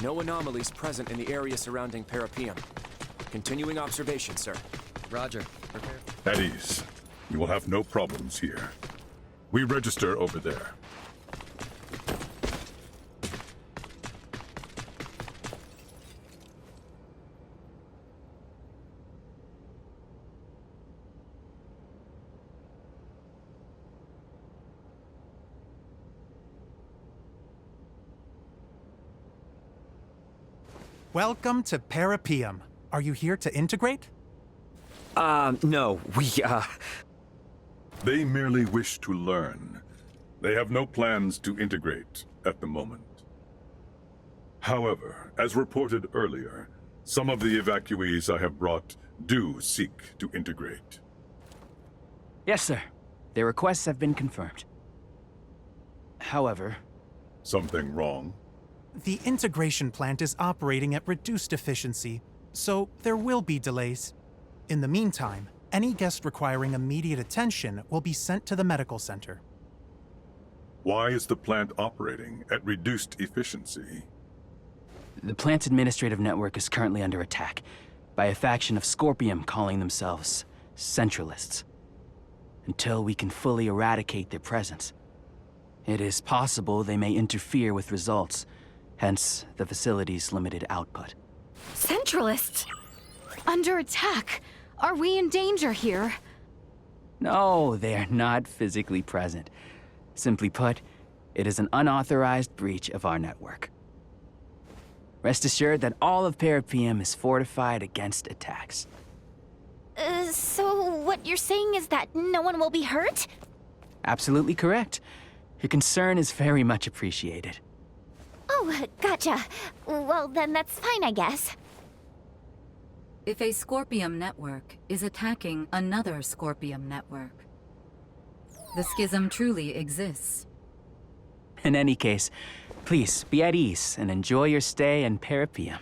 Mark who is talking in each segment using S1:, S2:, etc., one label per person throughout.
S1: No anomalies present in the area surrounding Parapium. Continuing observation, sir.
S2: Roger. Prepare.
S3: At ease. You will have no problems here. We register over there.
S4: Welcome to Parapium. Are you here to integrate?
S5: No,
S3: They merely wish to learn. They have no plans to integrate at the moment. However, as reported earlier, some of the evacuees I have brought do seek to integrate.
S6: Yes, sir. Their requests have been confirmed. However...
S3: Something wrong?
S4: The integration plant is operating at reduced efficiency, so there will be delays. In the meantime, any guest requiring immediate attention will be sent to the medical center.
S3: Why is the plant operating at reduced efficiency?
S6: The plant's administrative network is currently under attack by a faction of Scorpium calling themselves Centralists. Until we can fully eradicate their presence, it is possible they may interfere with results, hence the facility's limited output.
S7: Centralists? Under attack? Are we in danger here?
S6: No, they are not physically present. Simply put, it is an unauthorized breach of our network. Rest assured that all of Parapium is fortified against attacks.
S7: So what you're saying is that no one will be hurt?
S6: Absolutely correct. Your concern is very much appreciated.
S7: Oh, gotcha. Well, then that's fine, I guess.
S8: If a Scorpium network is attacking another Scorpium network, the schism truly exists.
S6: In any case, please be at ease and enjoy your stay in Parapium.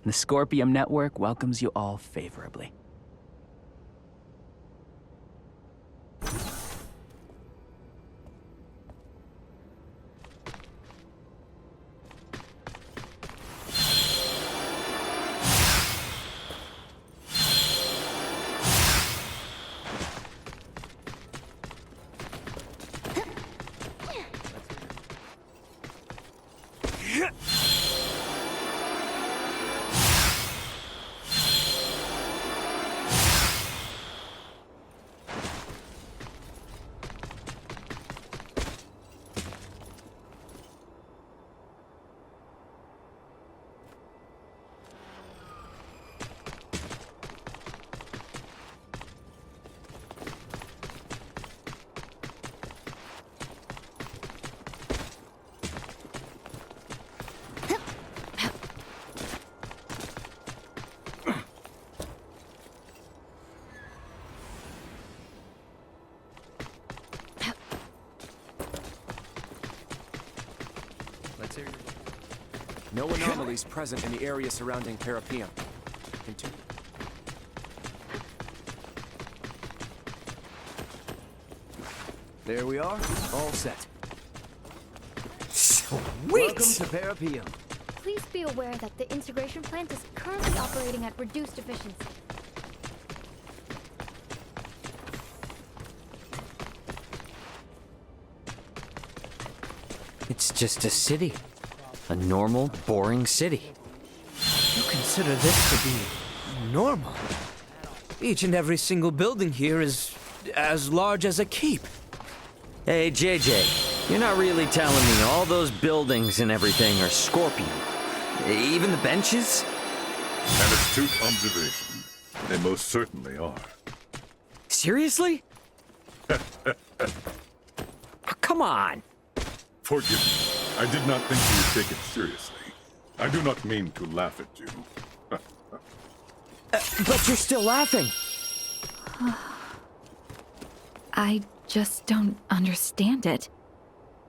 S6: The Scorpium network welcomes you all favorably.
S2: Let's hear your...
S1: No anomalies present in the area surrounding Parapium. Continue.
S5: there we are, all set.
S9: Welcome
S5: Sweet!
S9: to Parapium.
S10: Please be aware that the integration plant is currently operating at reduced efficiency.
S5: It's just a city. A normal, boring city.
S9: You consider this to be normal? Each and every single building here is as large as a keep.
S5: Hey, JJ, you're not really telling me all those buildings and everything are Scorpion? Even the benches?
S3: An astute observation. They most certainly are.
S5: Seriously? Oh, come on.
S3: Forgive me. I did not think you would take it seriously. I do not mean to laugh at you.
S5: But you're still laughing.
S7: I just don't understand it.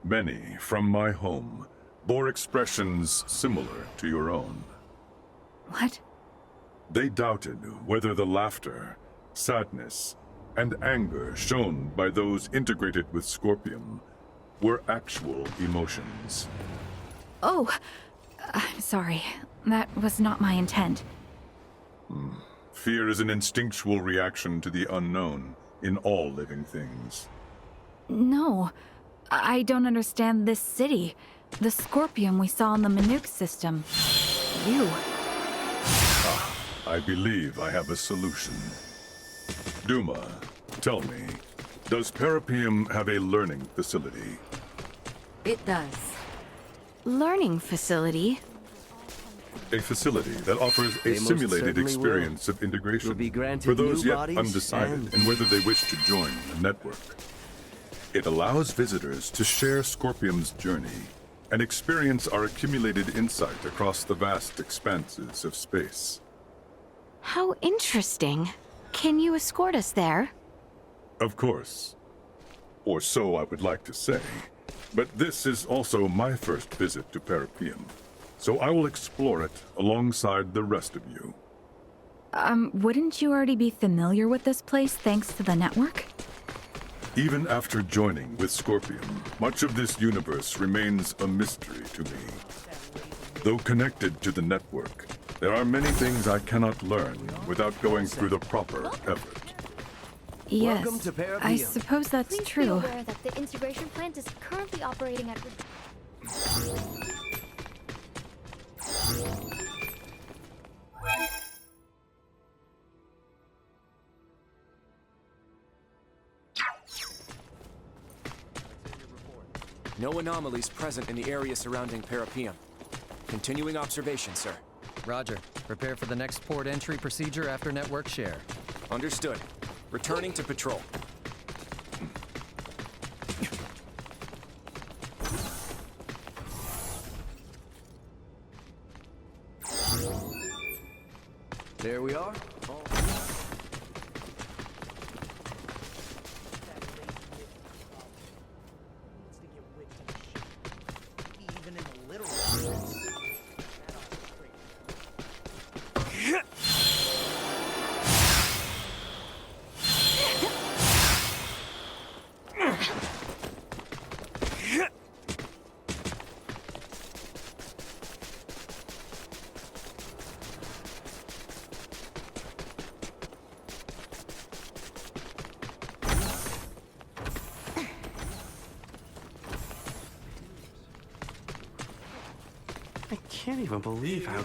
S3: Many from my home bore expressions similar to your own.
S7: What?
S3: They doubted whether the laughter, sadness, and anger shown by those integrated with Scorpium were actual emotions.
S7: Oh, I'm sorry. That was not my intent.
S3: Fear is an instinctual reaction to the unknown in all living things.
S7: No. I don't understand this city. The Scorpium we saw in the Manuk system. You.
S3: I believe I have a solution. Duma, tell me, does Parapium have a learning facility?
S8: It does.
S7: Learning facility?
S3: A facility that offers a
S2: They most
S3: simulated
S2: certainly
S3: experience of integration
S2: Will be granted
S3: for those
S2: new
S3: yet
S2: bodies
S3: undecided
S2: and-
S3: in whether they wish to join the network. It allows visitors to share Scorpium's journey and experience our accumulated insight across the vast expanses of space.
S7: How interesting. Can you escort us there?
S3: Of course. Or so I would like to say. But this is also my first visit to Parapium, so I will explore it alongside the rest of you.
S7: Wouldn't you already be familiar with this place thanks to the network?
S3: Even after joining with Scorpium, much of this universe remains a mystery to me. Though connected to the network, there are many things I cannot learn without going through the proper effort.
S7: Yes.
S2: Welcome to Parapium.
S7: I suppose that's
S10: Please be
S7: true.
S10: aware that the integration plant is currently operating at
S1: No anomalies present in the area surrounding Parapium. Continuing observation, sir.
S2: Roger. Prepare for the next port entry procedure after network share.
S1: Understood. Returning to patrol.
S2: There we are.
S11: I can't even believe how...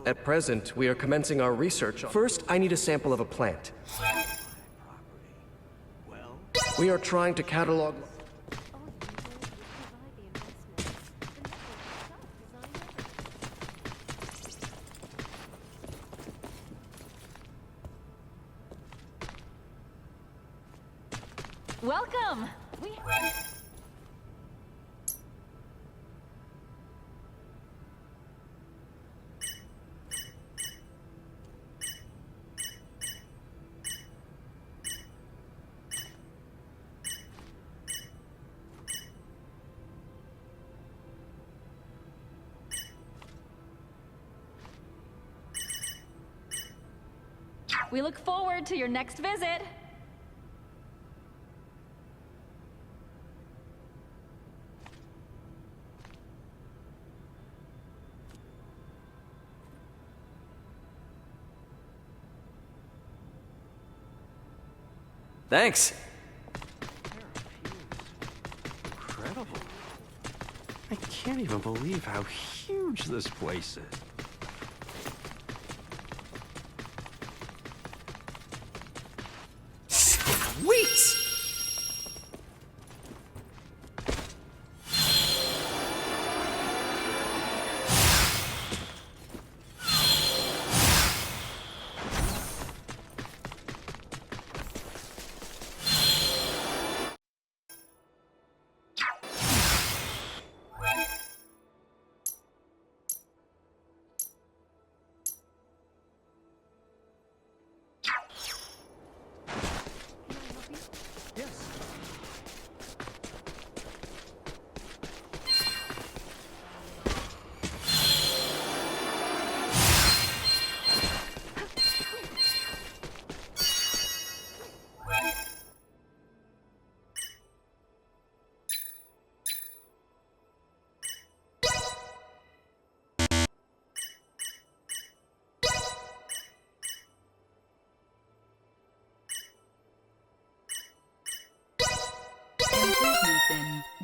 S12: At present, we are commencing our research. First, I need a sample of a plant. We are trying to catalog...
S7: Welcome!
S13: We look forward to your next visit.
S5: Thanks.
S11: Incredible. I can't even believe how huge this place is.
S5: Sweet!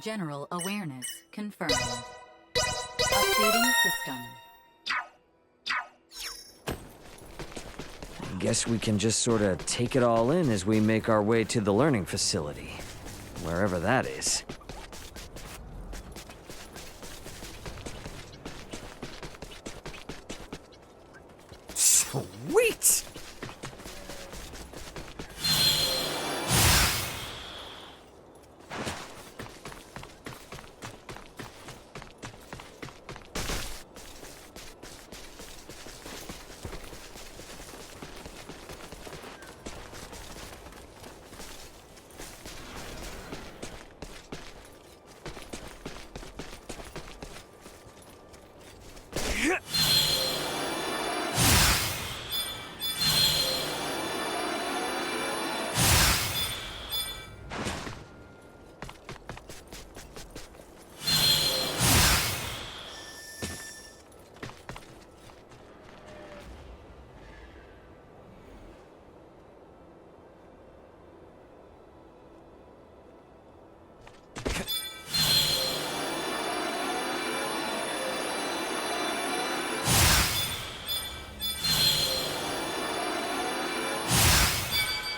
S8: General awareness confirmed. Updating system.
S5: Guess we can just sort of take it all in as we make our way to the learning facility. Wherever that is. Sweet!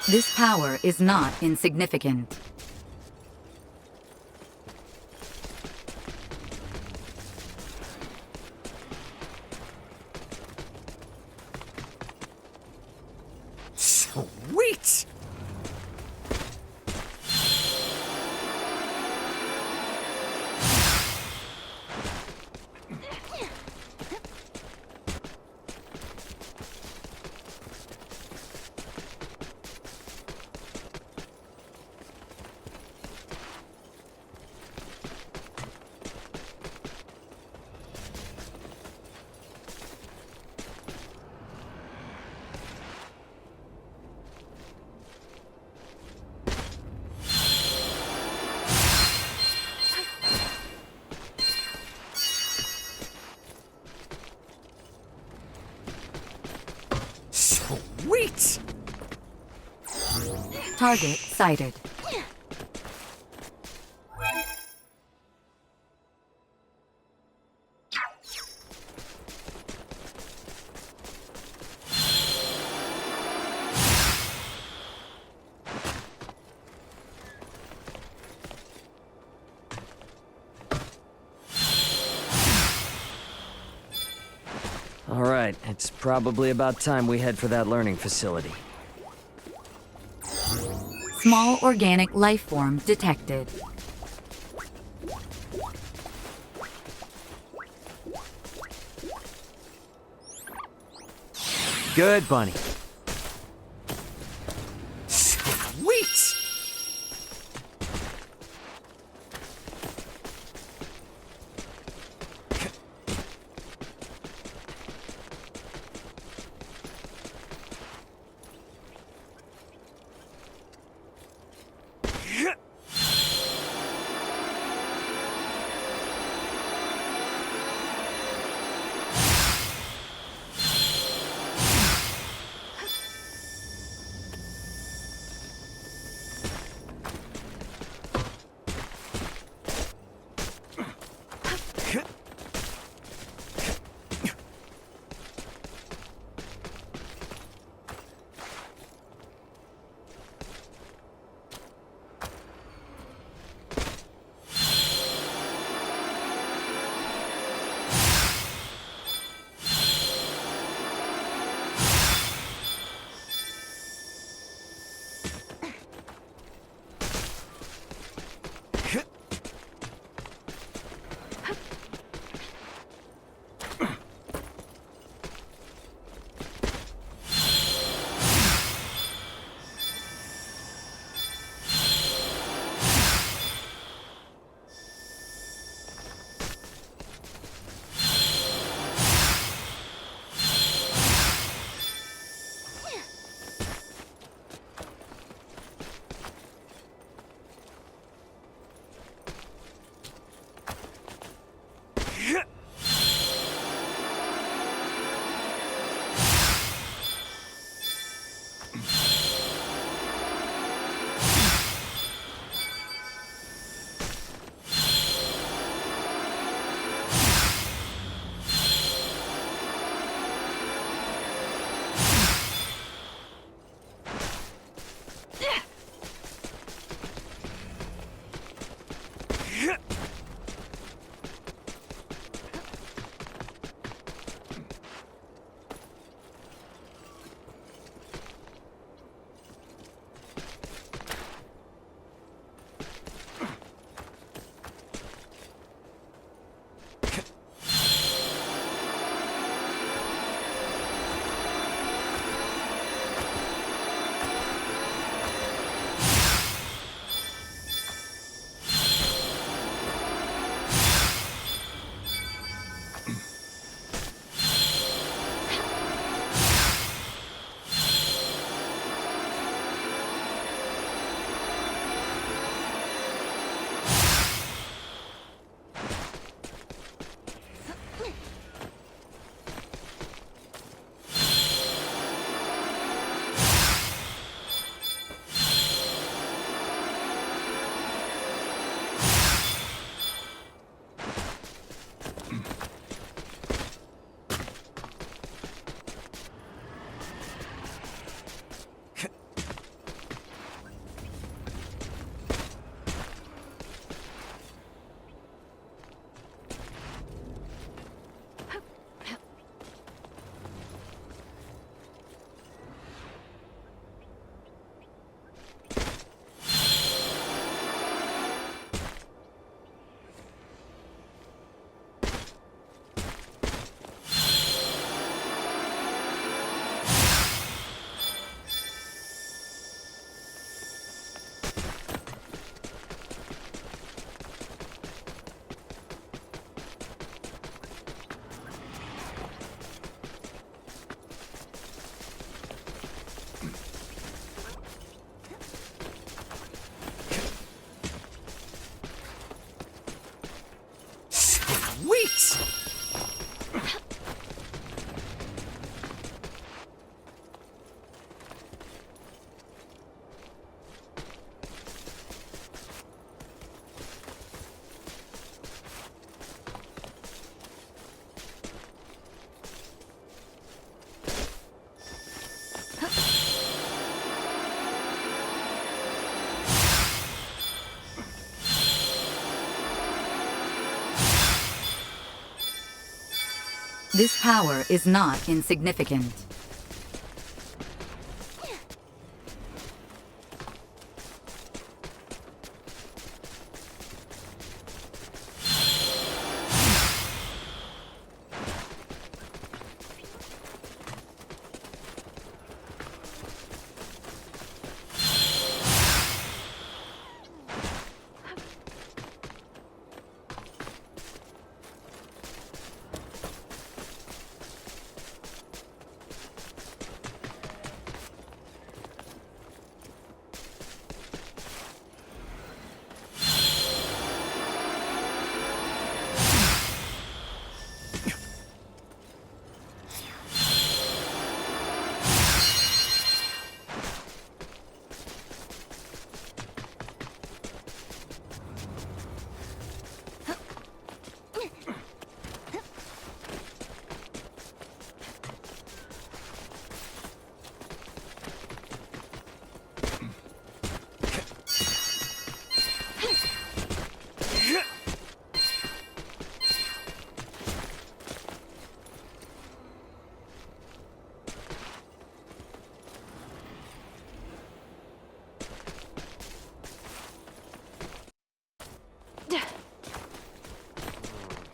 S8: This power is not insignificant.
S5: Sweet! Sweet!
S8: Target sighted.
S5: All right, it's probably about time we head for that learning facility.
S8: Small organic life form detected.
S5: Good, Bunny. Sweet! Sweet!
S8: This power is not insignificant.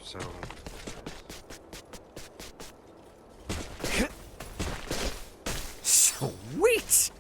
S11: So...
S5: Sweet!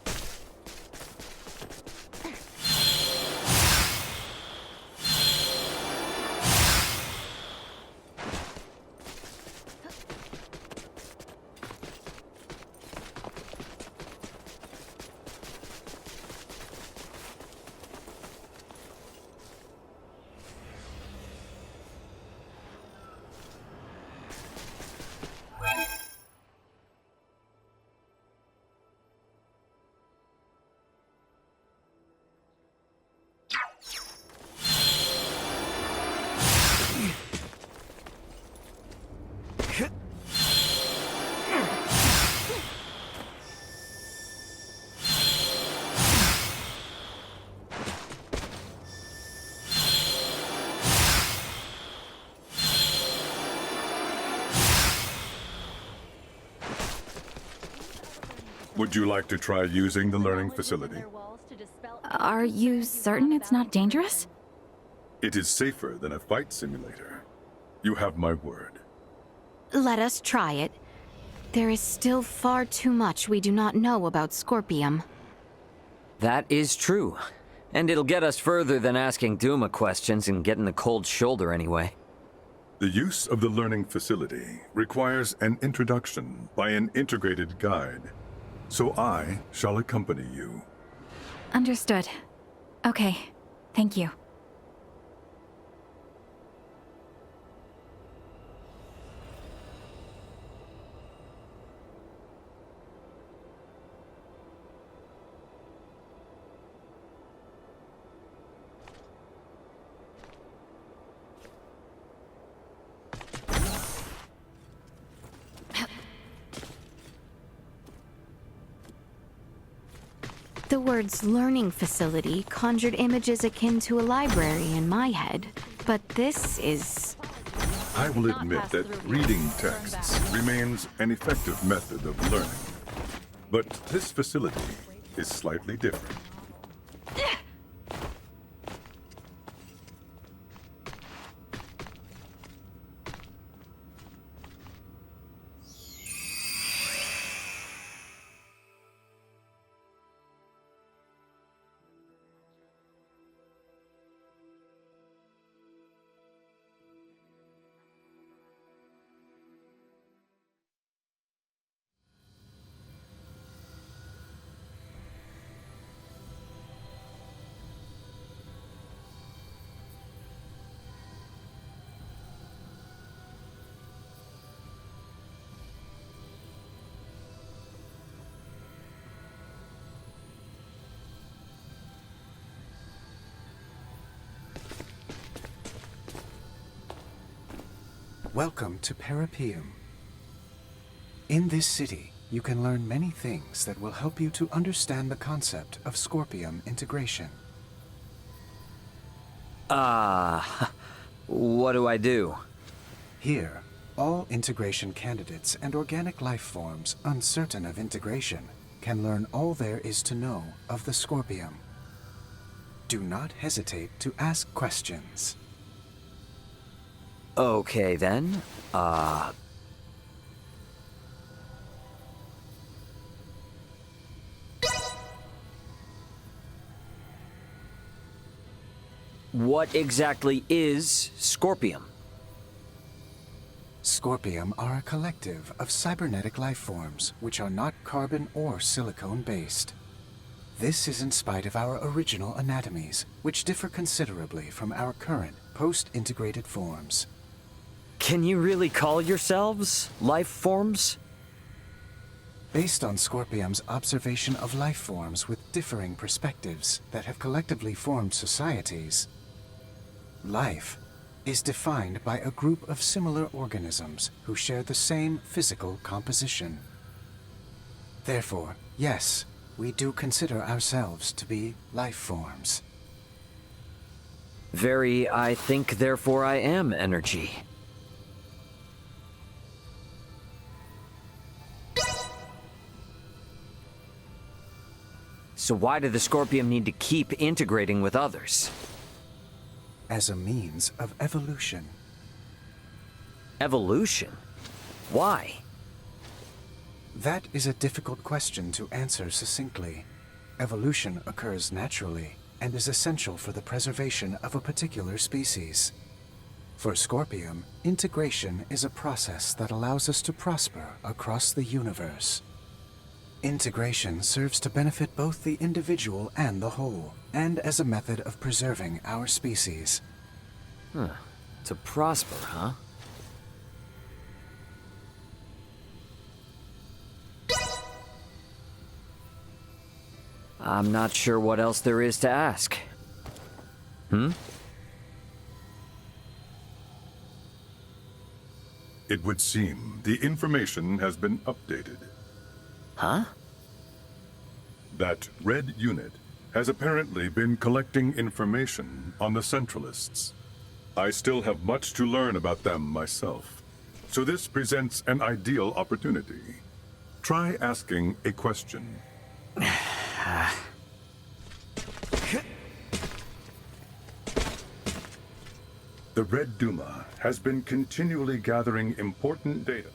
S3: Would you like to try using the learning facility?
S7: Are you certain it's not dangerous?
S3: It is safer than a fight simulator. You have my word.
S14: Let us try it. There is still far too much we do not know about Scorpium.
S5: That is true. And it'll get us further than asking Duma questions and getting the cold shoulder anyway.
S3: The use of the learning facility requires an introduction by an integrated guide. So I shall accompany you.
S7: Understood. Okay, thank you.
S14: The words learning facility conjured images akin to a library in my head, but this is...
S3: I will admit that reading texts remains an effective method of learning. But this facility is slightly different.
S15: Welcome to Parapeum. In this city, you can learn many things that will help you to understand the concept of Scorpium integration.
S5: What do I do?
S15: Here, all integration candidates and organic life forms uncertain of integration can learn all there is to know of the Scorpium. Do not hesitate to ask questions.
S5: Okay then, what exactly is Scorpium?
S15: Scorpium are a collective of cybernetic life forms which are not carbon or silicone-based. This is in spite of our original anatomies, which differ considerably from our current post-integrated forms.
S5: Can you really call yourselves life forms?
S15: Based on Scorpium's observation of life forms with differing perspectives that have collectively formed societies, life is defined by a group of similar organisms who share the same physical composition. Therefore, yes, we do consider ourselves to be life forms.
S5: Very I think, therefore I am energy. So why did the Scorpium need to keep integrating with others?
S15: As a means of evolution.
S5: Evolution? Why?
S15: That is a difficult question to answer succinctly. Evolution occurs naturally and is essential for the preservation of a particular species. For Scorpium, integration is a process that allows us to prosper across the universe. Integration serves to benefit both the individual and the whole, and as a method of preserving our species.
S5: To prosper, huh? I'm not sure what else there is to ask.
S3: It would seem the information has been updated.
S5: Huh?
S3: That red unit has apparently been collecting information on the Centralists. I still have much to learn about them myself, so this presents an ideal opportunity. Try asking a question. The Red Duma has been continually gathering important data.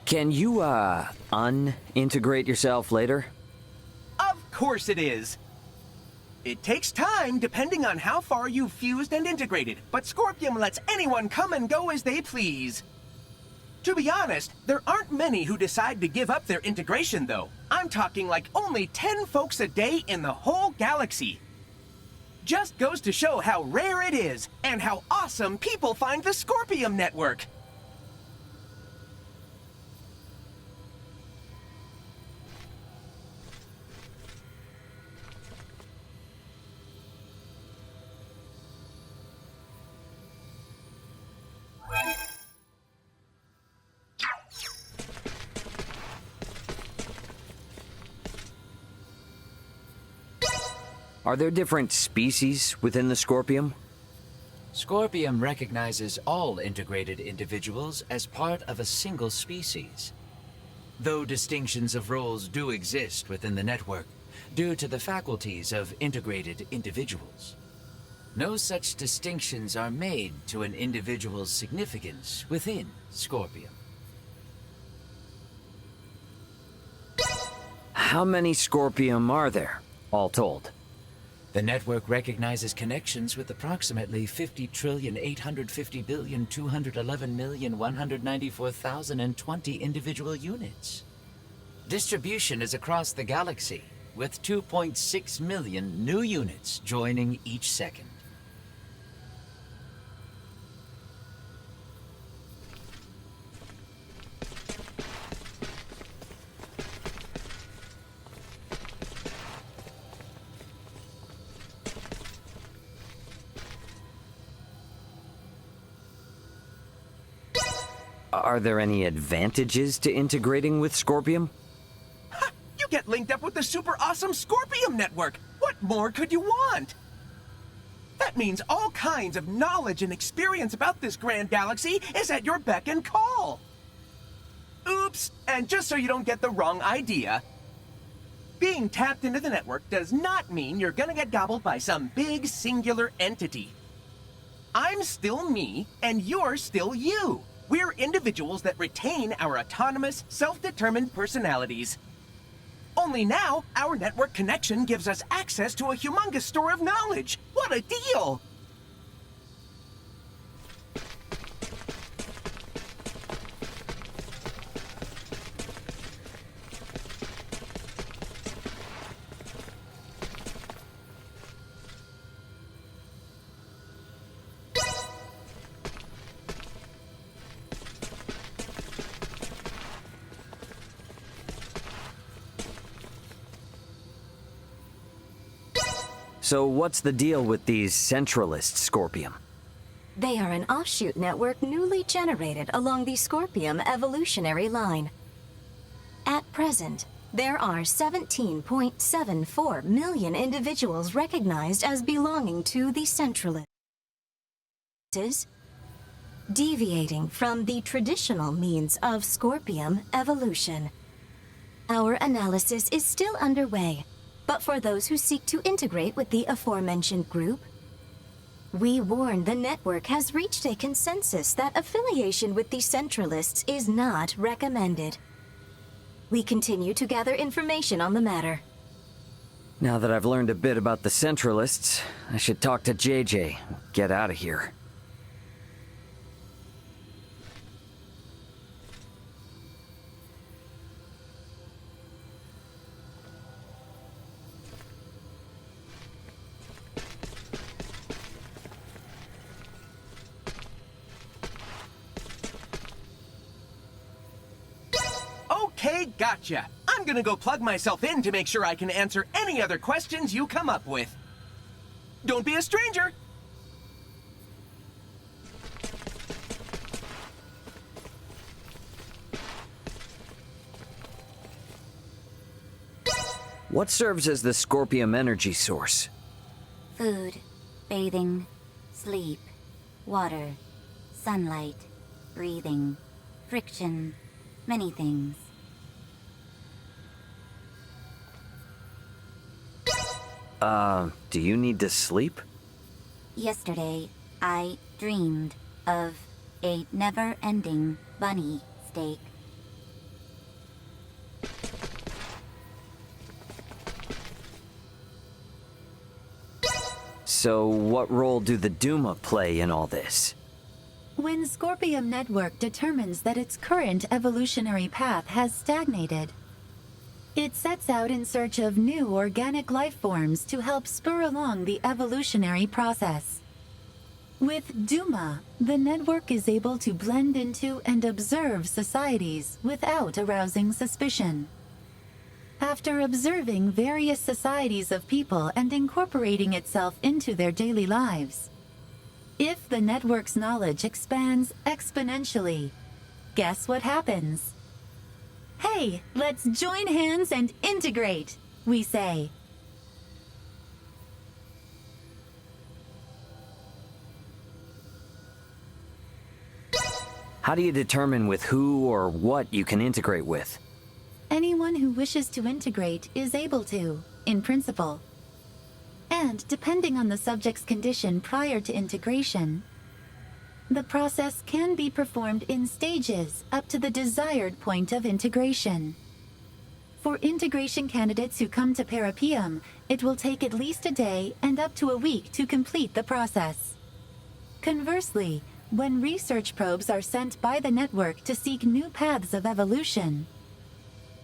S5: Can you, unintegrate yourself later?
S16: Of course it is. It takes time depending on how far you've fused and integrated, but Scorpium lets anyone come and go as they please. To be honest, there aren't many who decide to give up their integration, though. I'm talking like only 10 folks a day in the whole galaxy. Just goes to show how rare it is, and how awesome people find the Scorpium network.
S5: Are there different species within the Scorpium?
S17: Scorpium recognizes all integrated individuals as part of a single species. Though distinctions of roles do exist within the network, due to the faculties of integrated individuals. No such distinctions are made to an individual's significance within Scorpium.
S5: How many Scorpium are there, all told?
S17: The network recognizes connections with approximately 50,850,211,194,020 individual units. Distribution is across the galaxy, with 2.6 million new units joining each second.
S5: Are there any advantages to integrating with Scorpium?
S16: You get linked up with the super awesome Scorpium network! What more could you want? That means all kinds of knowledge and experience about this grand galaxy is at your beck and call! Oops, and just so you don't get the wrong idea, being tapped into the network does not mean you're gonna get gobbled by some big singular entity. I'm still me, and you're still you. We're individuals that retain our autonomous, self-determined personalities. Only now, our network connection gives us access to a humongous store of knowledge. What a deal!
S5: So what's the deal with these Centralists, Scorpium?
S18: They are an offshoot network newly generated along the Scorpium evolutionary line. At present, there are 17.74 million individuals recognized as belonging to the Centralists, deviating from the traditional means of Scorpium evolution. Our analysis is still underway, but for those who seek to integrate with the aforementioned group, we warn the network has reached a consensus that affiliation with the Centralists is not recommended. We continue to gather information on the matter.
S5: Now that I've learned a bit about the Centralists, I should talk to JJ. Get out of here.
S16: Okay, gotcha. I'm gonna go plug myself in to make sure I can answer any other questions you come up with. Don't be a stranger!
S5: What serves as the Scorpium energy source?
S8: Food, bathing, sleep, water, sunlight, breathing, friction, many things.
S5: Do you need to sleep?
S8: Yesterday, I dreamed of a never-ending bunny steak.
S5: So what role do the Duma play in all this?
S19: When Scorpium Network determines that its current evolutionary path has stagnated, it sets out in search of new organic life forms to help spur along the evolutionary process. With Duma, the network is able to blend into and observe societies without arousing suspicion. After observing various societies of people and incorporating itself into their daily lives, if the network's knowledge expands exponentially, guess what happens? Hey, let's join hands and integrate, we say.
S5: How do you determine with who or what you can integrate with?
S19: Anyone who wishes to integrate is able to, in principle. And depending on the subject's condition prior to integration, the process can be performed in stages up to the desired point of integration. For integration candidates who come to Parapium, it will take at least a day and up to a week to complete the process. Conversely, when research probes are sent by the network to seek new paths of evolution,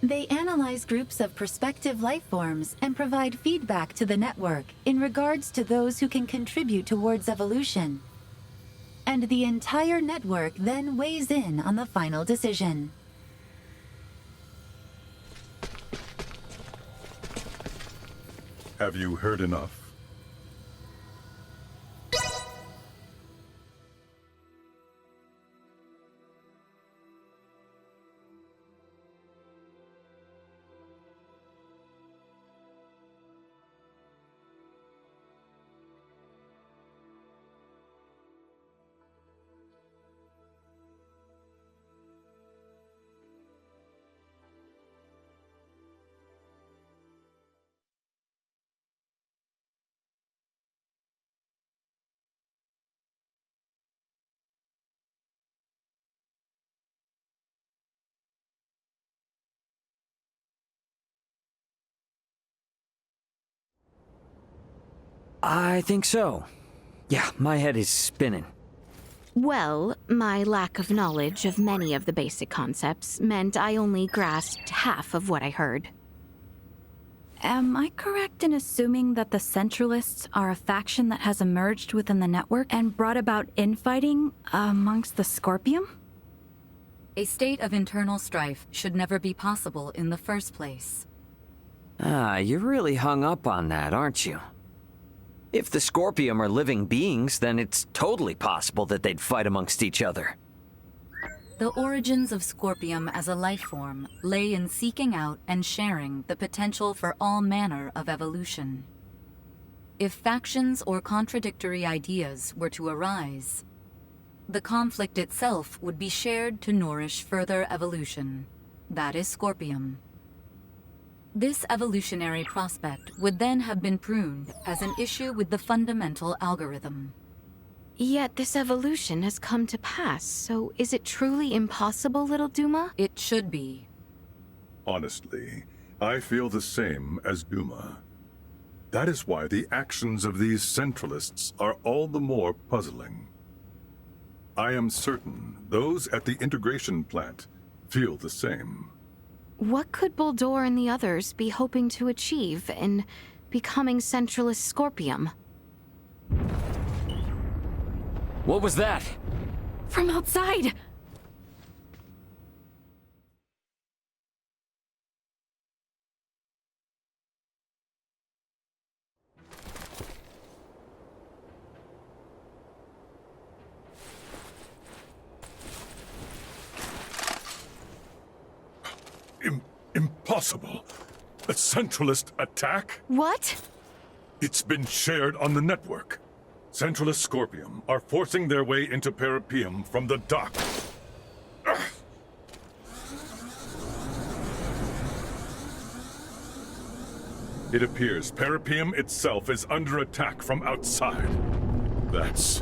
S19: they analyze groups of prospective life forms and provide feedback to the network in regards to those who can contribute towards evolution. And the entire network then weighs in on the final decision.
S3: Have you heard enough?
S5: I think so. Yeah, my head is spinning.
S14: Well, my lack of knowledge of many of the basic concepts meant I only grasped half of what I heard.
S7: Am I correct in assuming that the Centralists are a faction that has emerged within the network and brought about infighting amongst the Scorpium?
S8: A state of internal strife should never be possible in the first place.
S5: Ah, you're really hung up on that, aren't you? If the Scorpium are living beings, then it's totally possible that they'd fight amongst each other.
S8: The origins of Scorpium as a life form lay in seeking out and sharing the potential for all manner of evolution. If factions or contradictory ideas were to arise, the conflict itself would be shared to nourish further evolution. That is Scorpium. This evolutionary prospect would then have been pruned as an issue with the fundamental algorithm.
S14: Yet this evolution has come to pass, so is it truly impossible, little Duma?
S8: It should be.
S3: Honestly, I feel the same as Duma. That is why the actions of these Centralists are all the more puzzling. I am certain those at the integration plant feel the same.
S14: What could Boldore and the others be hoping to achieve in becoming Centralist Scorpium?
S5: What was that?
S7: From outside!
S3: Impossible! A Centralist attack?
S14: What?
S3: It's been shared on the network. Centralist Scorpium are forcing their way into Parapium from the dock. Ugh. It appears Parapium itself is under attack from outside. That's...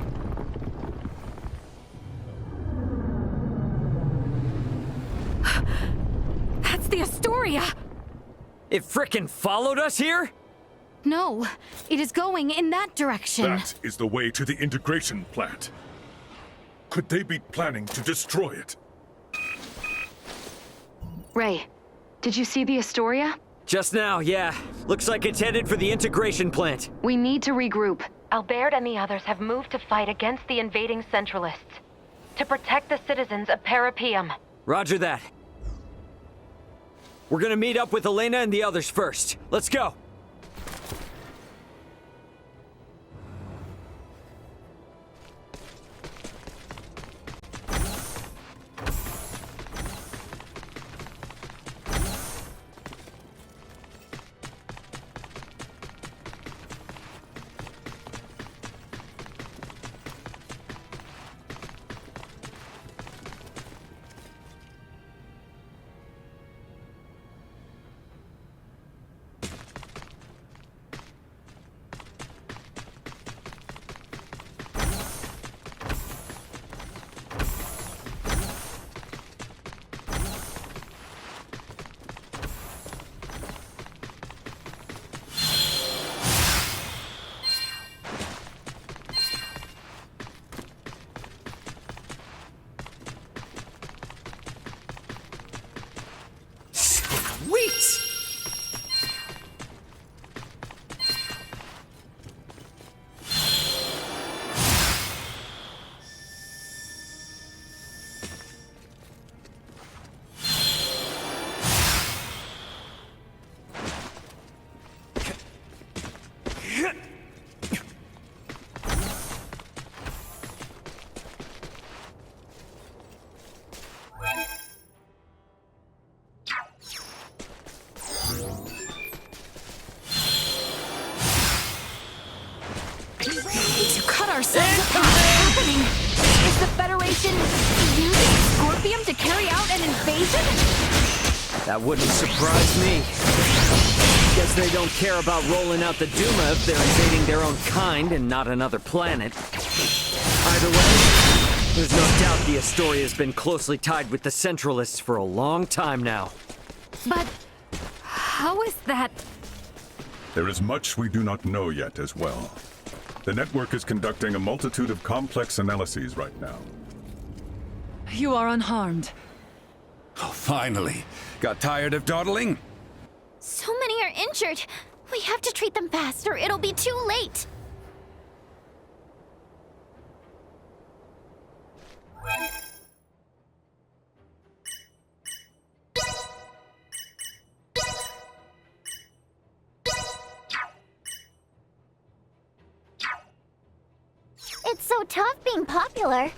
S7: That's the Astoria!
S5: It frickin' followed us here?
S14: No, it is going in that direction.
S3: That is the way to the integration plant. Could they be planning to destroy it?
S14: Ray, did you see the Astoria?
S5: Just now, yeah. Looks like it's headed for the integration plant.
S14: We need to regroup. Albert and the others have moved to fight against the invading Centralists. To protect the citizens of Parapium.
S5: Roger that. We're gonna meet up with Elena and the others first. Let's go.
S7: Is the Federation using Scorpium to carry out an invasion?
S5: That wouldn't surprise me. Guess they don't care about rolling out the Duma if they're invading their own kind and not another planet. Either way, there's no doubt the Astoria's been closely tied with the Centralists for a long time now.
S7: But how is that?
S3: There is much we do not know yet as well. The network is conducting a multitude of complex analyses right now.
S20: You are unharmed.
S21: Oh, finally. Got tired of dawdling?
S10: So many are injured. We have to treat them fast or it'll be too late. It's so tough being popular.